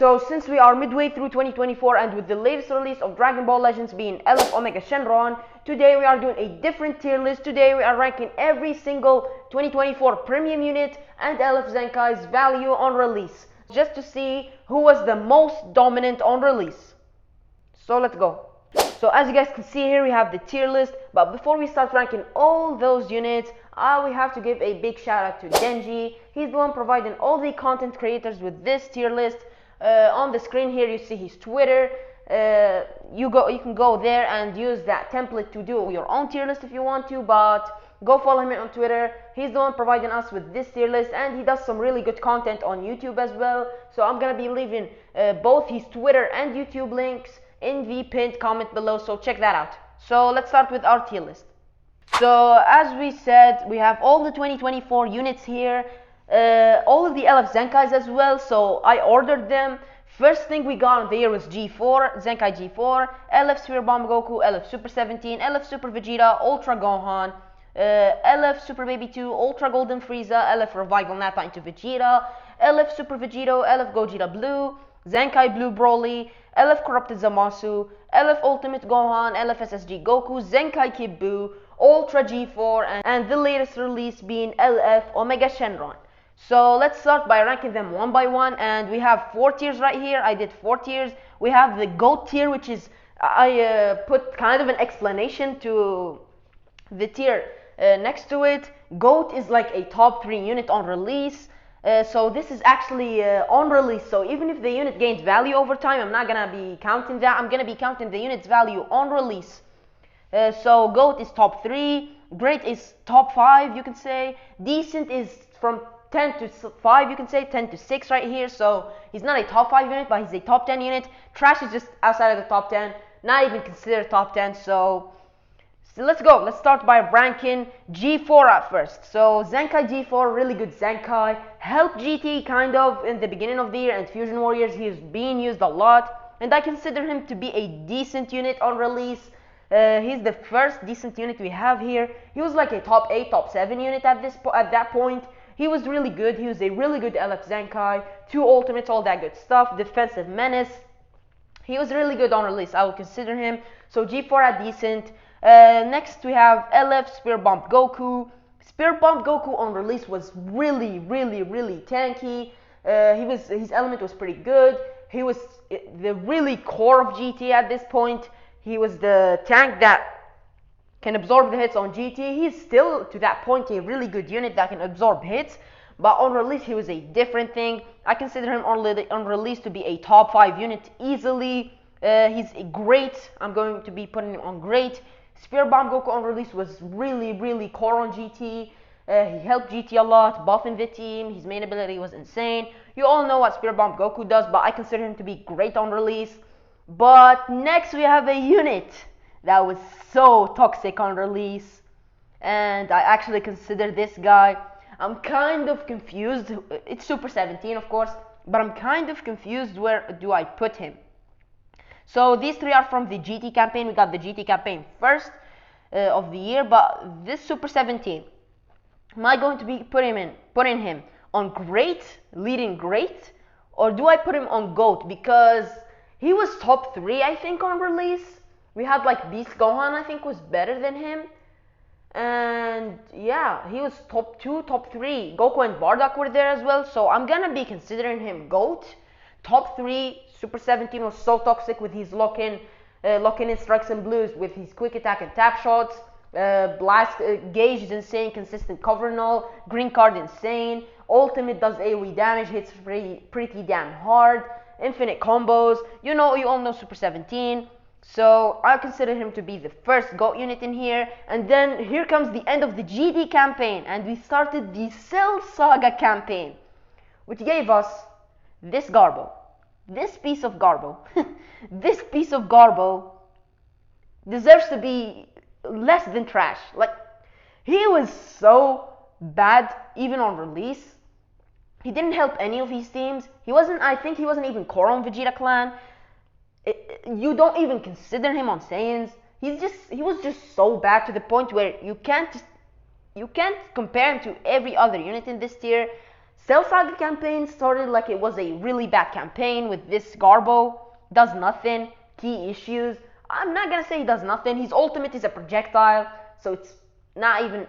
So since we are midway through 2024 and with the latest release of Dragon Ball Legends being LF Omega Shenron, today we are doing a different tier list. Today we are ranking every single 2024 premium unit and LF Zenkai's value on release, just to see who was the most dominant on release. So let's go. So as you guys can see here, we have the tier list, but before we start ranking all those units, we have to give a big shout out to Genji. He's the one providing all the content creators with this tier list. On the screen here you see his Twitter. You can go there and use that template to do your own tier list if you want to, but go follow him on Twitter. He's the one providing us with this tier list, and he does some really good content on YouTube as well. So I'm gonna be leaving both his Twitter and YouTube links in the pinned comment below, so check that out. So let's start with our tier list. So as we said, we have all the 2024 units here, all of the LF Zenkais as well, so I ordered them. First thing we got on the year was G4, Zenkai G4, LF Sphere Bomb Goku, LF Super 17, LF Super Vegeta, Ultra Gohan, LF Super Baby 2, Ultra Golden Frieza, LF Revival Nappa into Vegeta, LF Super Vegito, LF Gogeta Blue, Zenkai Blue Broly, LF Corrupted Zamasu, LF Ultimate Gohan, LF SSG Goku, Zenkai Kid Buu, Ultra G4, and the latest release being LF Omega Shenron. So let's start by ranking them one by one, and we have 4 tiers right here. I did 4 tiers. We have the GOAT tier, which is, I put kind of an explanation to the tier next to it. GOAT is like a top 3 unit on release. So this is actually on release, so even if the unit gains value over time, I'm not gonna be counting that. I'm gonna be counting the unit's value on release. So GOAT is top 3, Great is top 5, you can say. Decent is from 10 to 5, you can say 10 to 6 right here. So he's not a top 5 unit, but he's a top 10 unit. Trash is just outside of the top 10, not even considered top 10. So let's go. Let's start by ranking G4 at first. So Zenkai G4, really good Zenkai. Helped GT kind of in the beginning of the year, and Fusion Warriors, he is being used a lot, and I consider him to be a decent unit on release. He's the first decent unit we have here. He was like a top 8, top 7 unit at that point. He was really good. He was a really good LF Zenkai, 2 ultimates, all that good stuff. Defensive menace. He was really good on release. I would consider him. So G4 at decent. Next we have LF Spear Bomb Goku. Spear Bomb Goku on release was really tanky. His element was pretty good. He was the really core of GT at this point. He was the tank that can absorb the hits on GT. He's still to that point a really good unit that can absorb hits, but on release he was a different thing. I consider him on release to be a top 5 unit easily. He's great. I'm going to be putting him on great. Spear Bomb Goku on release was really core on GT. He helped GT a lot, buffing the team. His main ability was insane. You all know what Spear Bomb Goku does, but I consider him to be great on release. But next we have a unit that was so toxic on release, and I actually consider this guy. I'm kind of confused. It's Super 17, of course, but I'm kind of confused where do I put him. So these 3 are from the GT campaign. We got the GT campaign first of the year, but this Super 17, am I going to be putting him on great, leading great, or do I put him on GOAT? Because he was top 3, I think, on release. We had like Beast Gohan, I think, was better than him. And yeah, he was top 2, top 3. Goku and Bardock were there as well, so I'm gonna be considering him GOAT. Top 3, Super 17 was so toxic with his lock-in strikes and blues, with his quick attack and tap shots. Gauge is insane, consistent cover null. Green card insane. Ultimate does AoE damage, hits pretty damn hard. Infinite combos. You all know Super 17. So I consider him to be the first GOAT unit in here. And then here comes the end of the GT campaign, and we started the Cell Saga campaign, which gave us this Garbo. This piece of Garbo. This piece of Garbo deserves to be less than trash. Like, he was so bad even on release. He didn't help any of his teams. I think he wasn't even core on Vegeta clan. You don't even consider him on Saiyans. He was just so bad to the point where you can't compare him to every other unit in this tier. Cell Saga campaign started like it was a really bad campaign with this Garbo. Does nothing. Key issues. I'm not gonna say he does nothing. His ultimate is a projectile, so it's not even.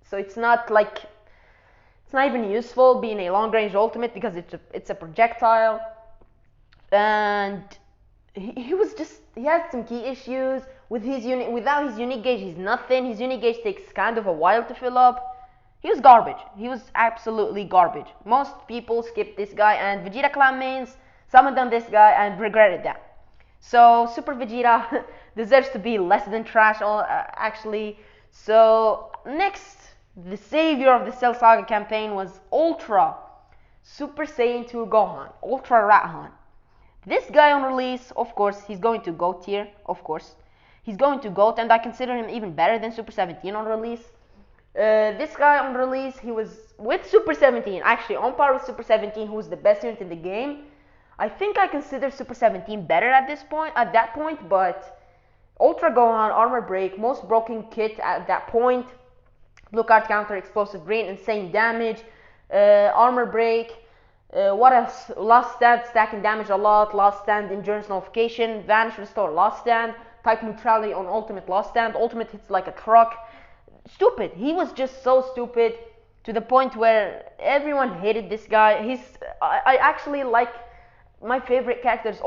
So it's not like. It's not even useful being a long range ultimate because it's a projectile. And he has some key issues with his unit. Without his unique gauge, he's nothing. His unique gauge takes kind of a while to fill up. He was garbage. He was absolutely garbage. Most people skipped this guy, and Vegeta clan mains summoned on this guy and regretted that. So Super Vegeta deserves to be less than trash, actually. So next, the savior of the Cell Saga campaign was Ultra Super Saiyan 2 Gohan, Ultra Rathan. This guy on release, of course, he's going to GOAT tier, of course. He's going to GOAT, and I consider him even better than Super 17 on release. This guy on release, he was with Super 17, actually on par with Super 17, who was the best unit in the game. I think I consider Super 17 better at that point, but Ultra Gohan, Armor Break, most broken kit at that point. Blue card counter, explosive green, insane damage, armor break. What else? Last stand, stacking damage a lot. Last stand, endurance nullification. Vanish, restore, last stand. Type neutrality on ultimate, last stand. Ultimate hits like a truck. Stupid. He was just so stupid to the point where everyone hated this guy. I actually like my favorite characters.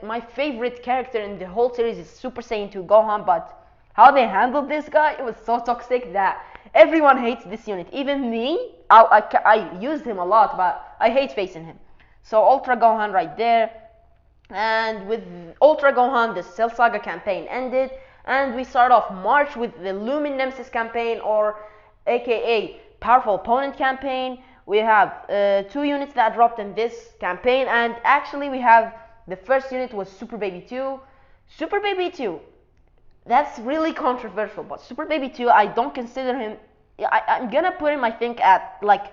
My favorite character in the whole series is Super Saiyan 2 Gohan, but how they handled this guy, it was so toxic that everyone hates this unit. Even me, I used him a lot, but I hate facing him. So Ultra Gohan right there. And with Ultra Gohan, the Cell Saga campaign ended. And we start off March with the Lumin Nemesis campaign, or aka Powerful Opponent campaign. We have 2 units that dropped in this campaign. And actually we have, the first unit was Super Baby 2. Super Baby 2. That's really controversial, but Super Baby 2, I don't consider him. I'm gonna put him, I think, at like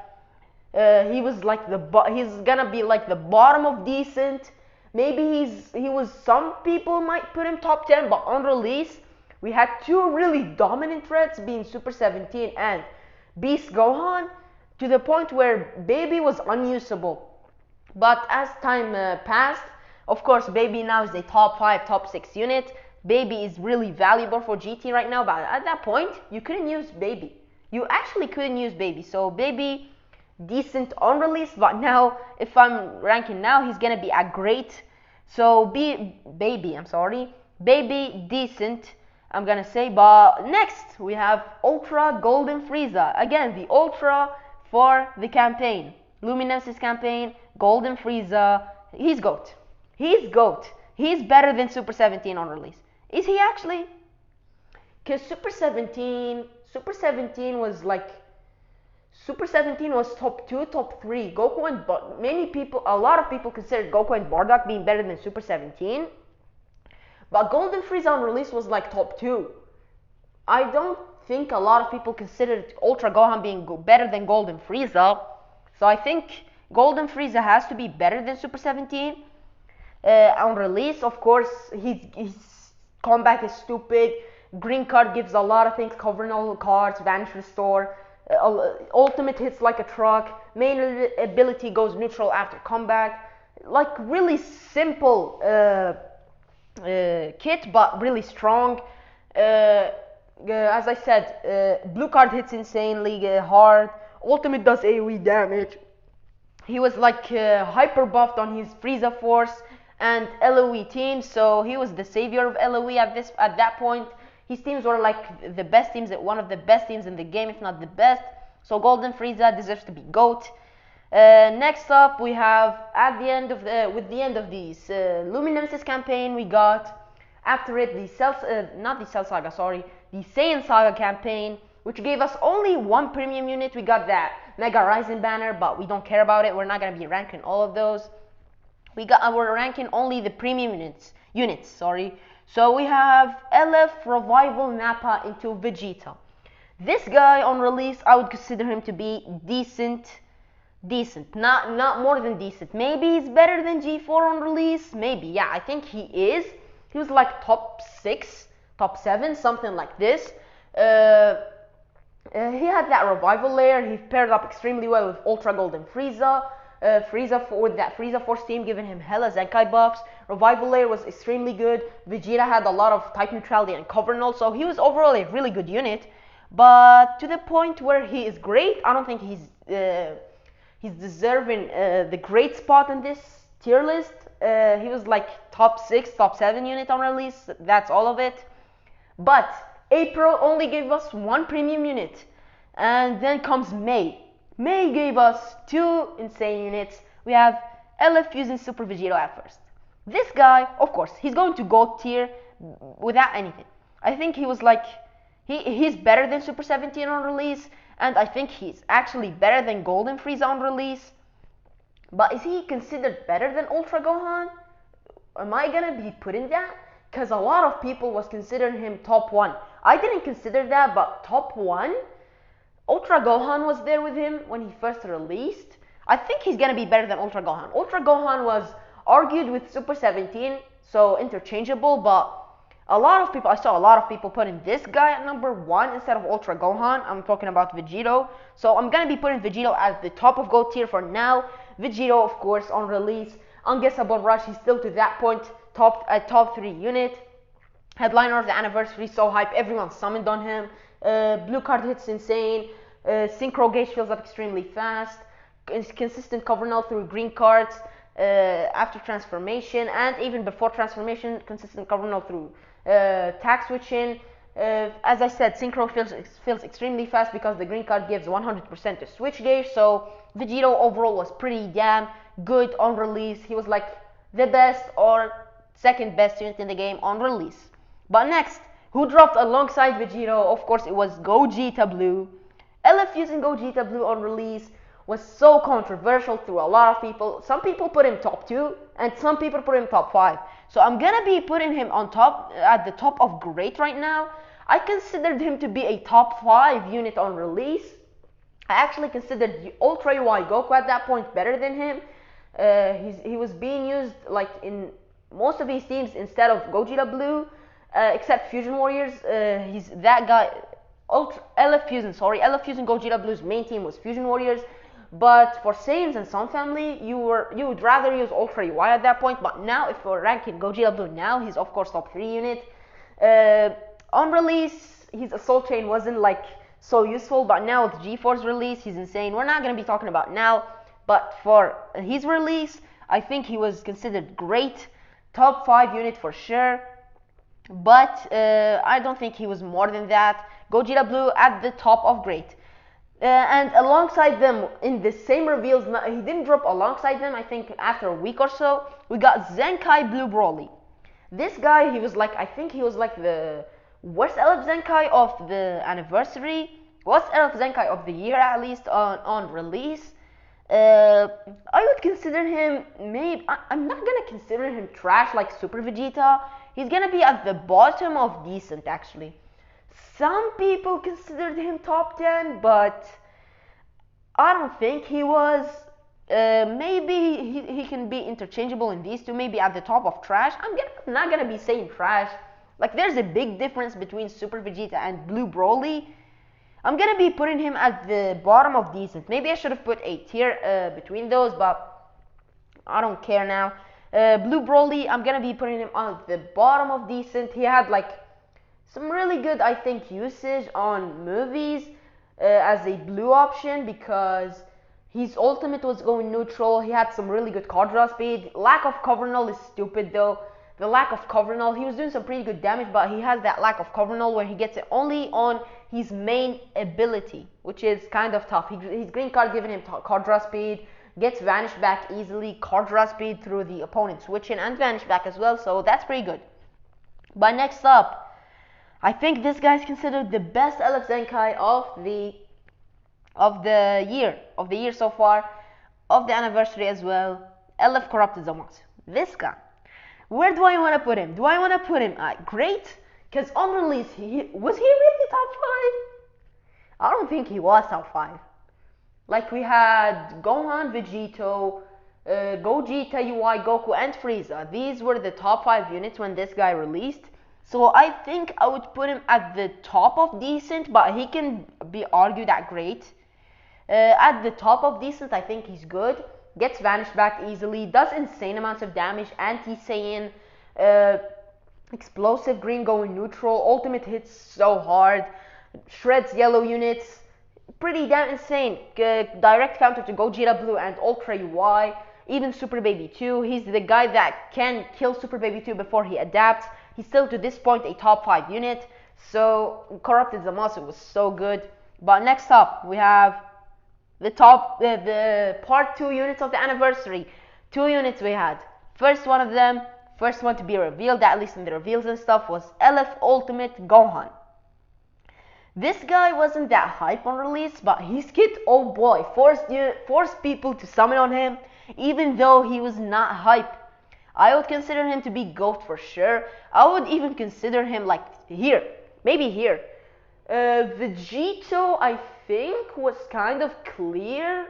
he's gonna be like the bottom of decent. Maybe he was. Some people might put him top 10, but on release, we had 2 really dominant threats, being Super 17 and Beast Gohan, to the point where Baby was unusable. But as time passed, of course, Baby now is a top 5, top 6 unit. Baby is really valuable for GT right now, but at that point, you couldn't use Baby. You actually couldn't use Baby. So Baby, decent on release, but now, if I'm ranking now, he's gonna be a great. So Baby, decent, I'm gonna say. But next, we have Ultra Golden Frieza. Again, the Ultra for the campaign. Luminesis campaign, Golden Frieza. He's GOAT. He's GOAT. He's better than Super 17 on release. Is he actually? Because Super 17 was like, Super 17 was top 2, top 3. Goku and a lot of people considered Goku and Bardock being better than Super 17. But Golden Frieza on release was like top 2. I don't think a lot of people considered Ultra Gohan being better than Golden Frieza. So I think Golden Frieza has to be better than Super 17. On release, of course, his comeback is stupid. Green card gives a lot of things, covering all the cards, vanish, restore. Ultimate hits like a truck. Main ability goes neutral after comeback. Like really simple kit, but really strong. As I said, blue card hits insanely hard. Ultimate does AoE damage. He was like hyper buffed on his Frieza Force and LOE teams, so he was the savior of LOE at that point. His teams were like the best teams, one of the best teams in the game, if not the best. So Golden Frieza deserves to be GOAT. Next up, we have with the end of this Luminesis campaign, we got after it the Saiyan Saga campaign, which gave us only 1 premium unit. We got that Mega Rising banner, but we don't care about it. We're not gonna be ranking all of those. We're ranking only the premium units. So we have LF Revival Nappa into Vegeta. This guy on release, I would consider him to be decent, not more than decent. Maybe he's better than G4 on release. Maybe, yeah, I think he is. He was like top 6, top 7, something like this. He had that revival layer. He paired up extremely well with Ultra Golden Frieza. With that Frieza Force team giving him hella Zenkai buffs. Revival layer was extremely good. Vegeta had a lot of type neutrality and cover null, so he was overall a really good unit. But to the point where he is great, I don't think he's deserving the great spot in this tier list. He was like top 6, top 7 unit on release. That's all of it. But April only gave us one premium unit, and then comes May. May gave us 2 insane units. We have LF using Super Vegito at first. This guy, of course, he's going to GOAT tier without anything. I think he was like, he's better than Super 17 on release, and I think he's actually better than Golden Frieza on release. But is he considered better than Ultra Gohan? Am I gonna be putting that? Because a lot of people was considering him top 1. I didn't consider that, but top 1? Ultra Gohan was there with him when he first released. I think he's gonna be better than Ultra Gohan. Ultra Gohan was argued with Super 17, so interchangeable, but I saw a lot of people putting this guy at number 1 instead of Ultra Gohan. I'm talking about Vegito. So I'm gonna be putting Vegito at the top of GOAT tier for now. Vegito, of course, on release. Unguessable Rush, he's still to that point, top 3 unit. Headliner of the anniversary, so hype, everyone summoned on him. Blue card hits insane. Synchro gauge fills up extremely fast. Consistent cover null through green cards after transformation, and even before transformation, consistent cover null through tag switching. As I said, synchro fills extremely fast because the green card gives 100% to switch gauge. So Vegito overall was pretty damn good on release. He was like the best or second best unit in the game on release. But next, who dropped alongside Vegito? Of course, it was Gogeta Blue. LF using Gogeta Blue on release was so controversial through a lot of people. Some people put him top 2, and some people put him top 5. So I'm gonna be putting him on top, at the top of great right now. I considered him to be a top 5 unit on release. I actually considered Ultra UI Goku at that point better than him. He was being used like in most of his teams instead of Gogeta Blue. Except Fusion Warriors, he's that guy. LF Fusion Gogeta Blue's main team was Fusion Warriors, but for Saiyans and Sun Family, you would rather use Ultra UI at that point. But now, if we're ranking Gogeta Blue now, he's of course top 3 unit. On release, his Assault Chain wasn't like so useful, but now with G-Force release, he's insane. We're not gonna be talking about now, but for his release, I think he was considered great, top 5 unit for sure. But I don't think he was more than that. Gogeta Blue at the top of great. And alongside them, in the same reveals, he didn't drop alongside them, I think after a week or so, we got Zenkai Blue Broly. This guy, I think he was like the worst LF Zenkai of the anniversary, worst LF Zenkai of the year at least on release. I would consider him, I'm not gonna consider him trash like Super Vegeta. He's gonna be at the bottom of decent actually. Some people considered him top 10, but I don't think he was. Maybe he can be interchangeable in these two, maybe at the top of trash. I'm not gonna be saying trash. Like, there's a big difference between Super Vegeta and Blue Broly. I'm gonna be putting him at the bottom of decent. Maybe I should have put a tier between those, but I don't care now. Blue Broly, I'm gonna be putting him on the bottom of decent. He had like some really good, I think, usage on movies as a blue option because his ultimate was going neutral. He had some really good card draw speed. Lack of cover null is stupid though. The lack of cover null, he was doing some pretty good damage, but he has that lack of cover null where he gets it only on his main ability, which is kind of tough. His green card giving him card draw speed, gets vanish back easily, card draw speed through the opponent switching, and vanish back as well, so that's pretty good. But next up, I think this guy is considered the best LF Zenkai of the year so far, of the anniversary as well. LF Corrupted Zamasu. This guy. Where do I want to put him? Do I want to put him at great? Because on release, was he really top 5? I don't think he was top 5. Like, we had Gohan, Vegito, Gogeta, UI, Goku, and Frieza. These were the top 5 units when this guy released. So I think I would put him at the top of decent, but he can be argued at great. At the top of decent, I think he's good. Gets vanished back easily, does insane amounts of damage, anti-Saiyan, explosive green going neutral, ultimate hits so hard, shreds yellow units, pretty damn insane. Direct counter to Gogeta Blue and Ultra UI, even Super Baby 2. He's the guy that can kill Super Baby 2 before he adapts. He's still to this point a top 5 unit. So Corrupted Zamasu was so good. But next up we have the part 2 units of the anniversary. 2 units we had. First one to be revealed, at least in the reveals and stuff, was LF Ultimate Gohan. This guy wasn't that hype on release, but his kit, oh boy, forced people to summon on him, even though he was not hype. I would consider him to be GOAT for sure. I would even consider him like here, maybe here. Vegito, I think, was kind of clear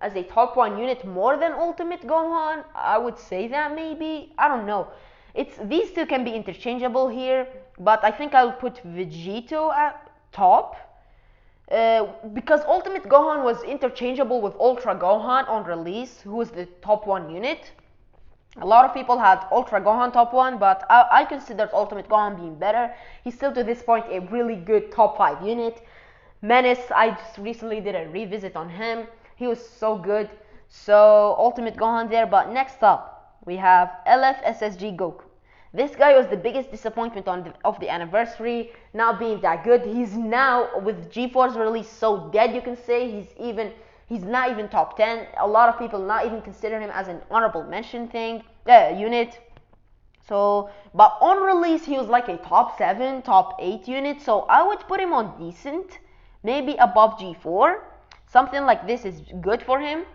as a top 1 unit more than Ultimate Gohan. I would say that maybe. I don't know. These two can be interchangeable here, but I think I'll put Vegito at top. Because Ultimate Gohan was interchangeable with Ultra Gohan on release, who was the top 1 unit. A lot of people had Ultra Gohan top 1, but I considered Ultimate Gohan being better. He's still to this point a really good top 5 unit. Menace, I just recently did a revisit on him. He was so good. So Ultimate Gohan there, but next up we have LF SSG Goku. This guy was the biggest disappointment of the anniversary, not being that good. He's now, with G4's release, so dead, you can say. He's not even top 10. A lot of people not even consider him as an honorable mention unit. So, but on release, he was like a top 7, top 8 unit. So I would put him on decent, maybe above G4. Something like this is good for him.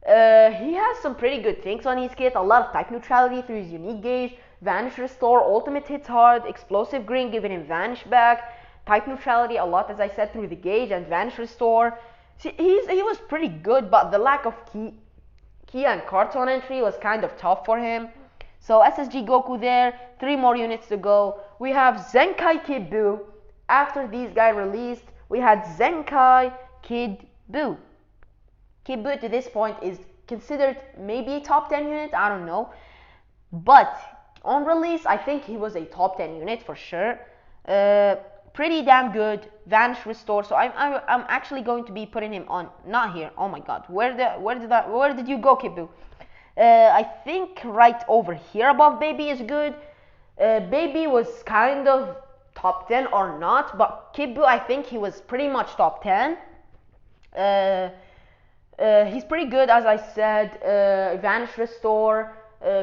He has some pretty good things on his kit. A lot of type neutrality through his unique gauge. Vanish Restore, ultimate hits hard, explosive green giving him vanish back, type neutrality a lot, as I said, through the gauge, and vanish restore. See, he was pretty good, but the lack of key and carton entry was kind of tough for him. So SSG Goku there, 3 more units to go. We have Zenkai Kid Buu. After these guys released, we had Zenkai Kid Buu. Kid Buu to this point is considered maybe a top 10 unit, I don't know. But on release, I think he was a top 10 unit for sure. Pretty damn good. Vanish Restore. So I'm actually going to be putting him on. Not here. Oh my God. Where did you go, Kid Buu? I think right over here above Baby is good. Baby was kind of top 10 or not, but Kid Buu, I think he was pretty much top 10. He's pretty good, as I said. Vanish Restore.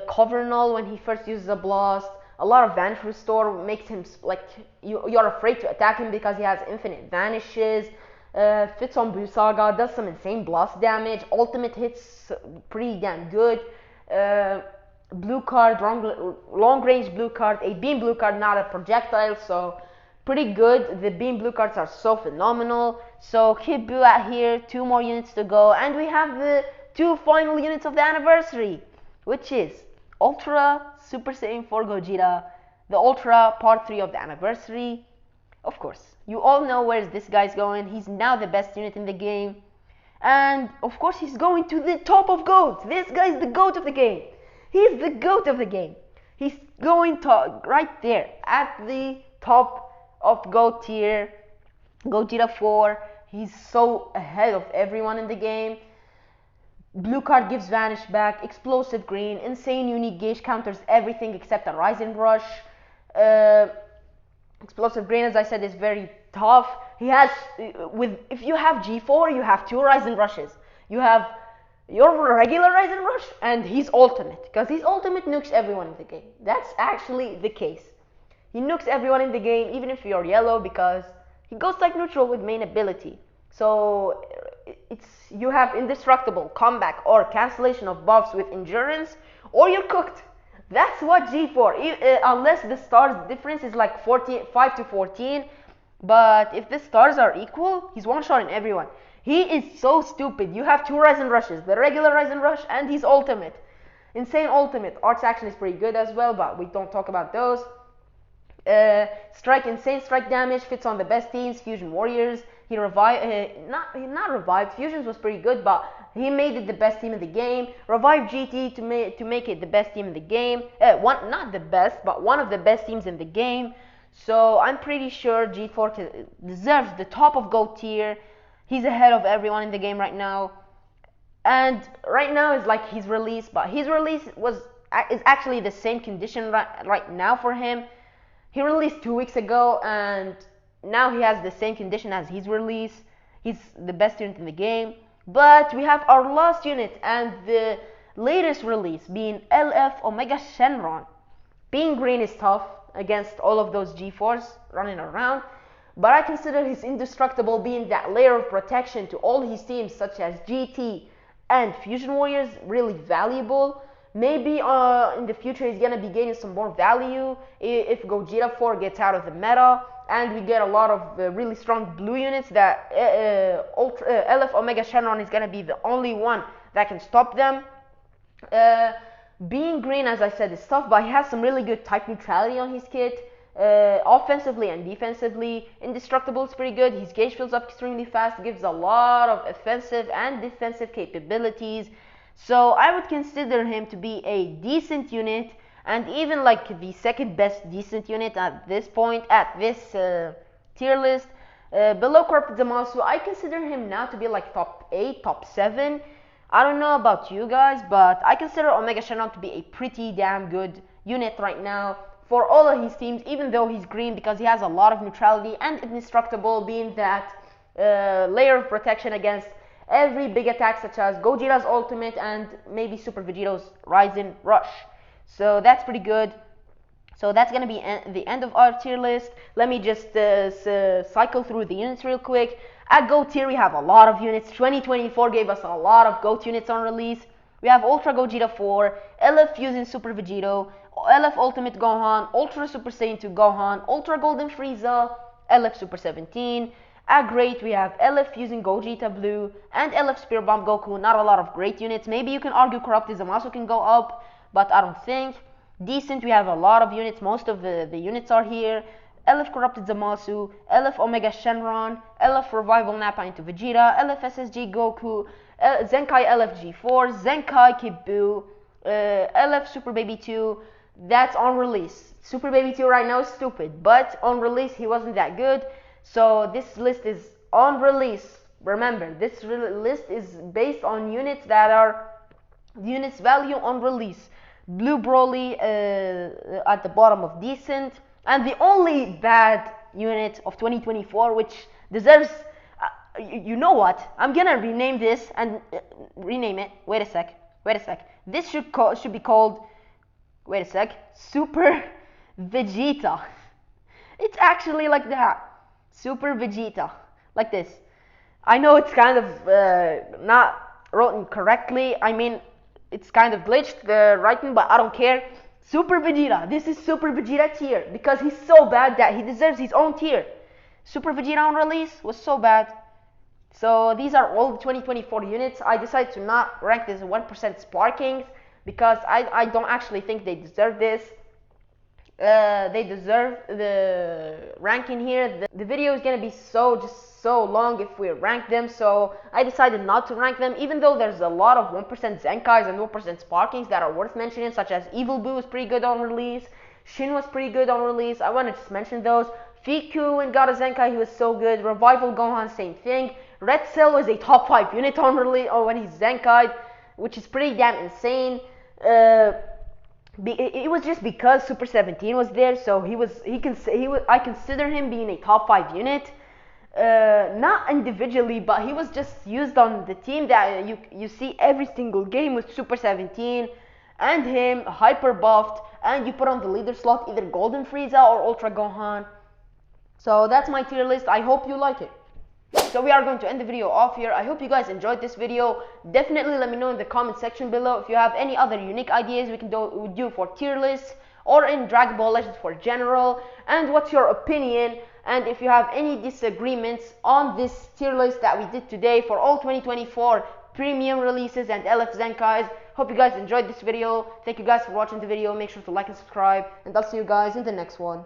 Cover Null when he first uses a blast. A lot of Vanish Restore makes him like you're afraid to attack him because he has infinite vanishes. Fits on Buu Saga, does some insane blast damage. Ultimate hits pretty damn good. Blue card, long range blue card, a beam blue card, not a projectile, so pretty good. The beam blue cards are so phenomenal. So Kid Buu at here, 2 more units to go, and we have the 2 final units of the anniversary, which is Ultra Super Saiyan 4 Gogeta, the Ultra Part 3 of the anniversary. Of course, you all know where this guy's going. He's now the best unit in the game. And of course, he's going to the top of GOAT. This guy's the GOAT of the game. He's the GOAT of the game. He's going to right there at the top of GOAT tier. Gogeta 4. He's so ahead of everyone in the game. Blue card gives vanish back, explosive green, insane unique gauge, counters everything except a Rising Rush. Explosive green, as I said, is very tough. He has, if you have G4, you have 2 Rising Rushes. You have your regular Rising Rush and his ultimate, because his ultimate nukes everyone in the game. That's actually the case. He nukes everyone in the game, even if you're yellow, because he goes type neutral with main ability. So you have indestructible, comeback, or cancellation of buffs with endurance, or you're cooked. That's what G4, unless the stars difference is like 5 to 14, but if the stars are equal, he's one-shotting everyone. He is so stupid. You have 2 Rising Rushes, the regular Rising Rush and his ultimate. Insane ultimate. Art's action is pretty good as well, but we don't talk about those. Insane strike damage, fits on the best teams, Fusion Warriors. He not revived. Fusions was pretty good, but he made it the best team in the game. Revived GT to make it the best team in the game. Not the best, but one of the best teams in the game. So I'm pretty sure G4 deserves the top of GOAT tier. He's ahead of everyone in the game right now. And right now is like his release, but his release is actually the same condition right now for him. He released 2 weeks ago, and now he has the same condition as his release. He's the best unit in the game. But we have our last unit and the latest release being LF Omega Shenron. Being green is tough against all of those G4s running around, but I consider his indestructible being that layer of protection to all his teams such as GT and Fusion Warriors really valuable. Maybe in the future he's gonna be gaining some more value if Gogeta 4 gets out of the meta and we get a lot of really strong blue units that LF Omega Shenron is gonna be the only one that can stop them. Being green, as I said, is tough, but he has some really good type neutrality on his kit. Offensively and defensively, indestructible is pretty good. His gauge fills up extremely fast, gives a lot of offensive and defensive capabilities. So I would consider him to be a decent unit, and even like the second best decent unit at this point, at this tier list. Below Corrupted Zamasu, I consider him now to be like top 8, top 7. I don't know about you guys, but I consider Omega Shenron to be a pretty damn good unit right now for all of his teams, even though he's green, because he has a lot of neutrality and indestructible, being that layer of protection against every big attack such as Gogeta's ultimate and maybe Super Vegito's Rising Rush. So that's pretty good. So that's going to be the end of our tier list. Let me just cycle through the units real quick. At GOAT tier, we have a lot of units. 2024 gave us a lot of GOAT units on release. We have Ultra Gogeta 4, LF Fusing Super Vegito, LF Ultimate Gohan, Ultra Super Saiyan 2 Gohan, Ultra Golden Frieza, LF Super 17. At Great, we have LF Fusing Gogeta Blue and LF Spirit Bomb Goku. Not a lot of great units. Maybe you can argue Corrupted Zamasu can go up, but I don't think. Decent, we have a lot of units. Most of the units are here. LF Corrupted Zamasu, LF Omega Shenron, LF Revival Nappa into Vegeta, LF SSG Goku, Zenkai LF G4, Zenkai Kid Buu, LF Super Baby 2. That's on release. Super Baby 2 right now is stupid, but on release he wasn't that good. So this list is on release. Remember, this list is based on units that are units value on release. Blue Broly at the bottom of decent. And the only bad unit of 2024, which deserves, you know what? I'm gonna rename this and rename it. Wait a sec. This should be called. Wait a sec. Super Vegeta. It's actually like that. Super Vegeta, like this. I know it's kind of not written correctly. I mean, it's kind of glitched the writing, but I don't care. Super Vegeta. This is Super Vegeta tier because he's so bad that he deserves his own tier. Super Vegeta on release was so bad. So these are all the 2024 units. I decided to not rank this 1% Sparkings because I don't actually think they deserve this. They deserve the ranking here. The video is gonna be so long if we rank them, so I decided not to rank them, even though there's a lot of 1% Zenkais and 1% Sparkings that are worth mentioning, such as Evil Boo was pretty good on release, Shin was pretty good on release. I want to just mention those. Fiku and God of Zenkai, he was so good. Revival Gohan, same thing. Red Cell was a top 5 unit on release when he's Zenkai'd, which is pretty damn insane. It was just because Super 17 was there, so I consider him being a top 5 unit. Not individually, but he was just used on the team that you see every single game with Super 17 and him hyper buffed, and you put on the leader slot either Golden Frieza or Ultra Gohan. So that's my tier list. I hope you like it. So we are going to end the video off here. I hope you guys enjoyed this video. Definitely let me know in the comment section below if you have any other unique ideas we can do for tier lists or in Dragon Ball Legends for general, and what's your opinion, and if you have any disagreements on this tier list that we did today for all 2024 premium releases and LF Zenkais. Hope you guys enjoyed this video. Thank you guys for watching the video. Make sure to like and subscribe, and I'll see you guys in the next one.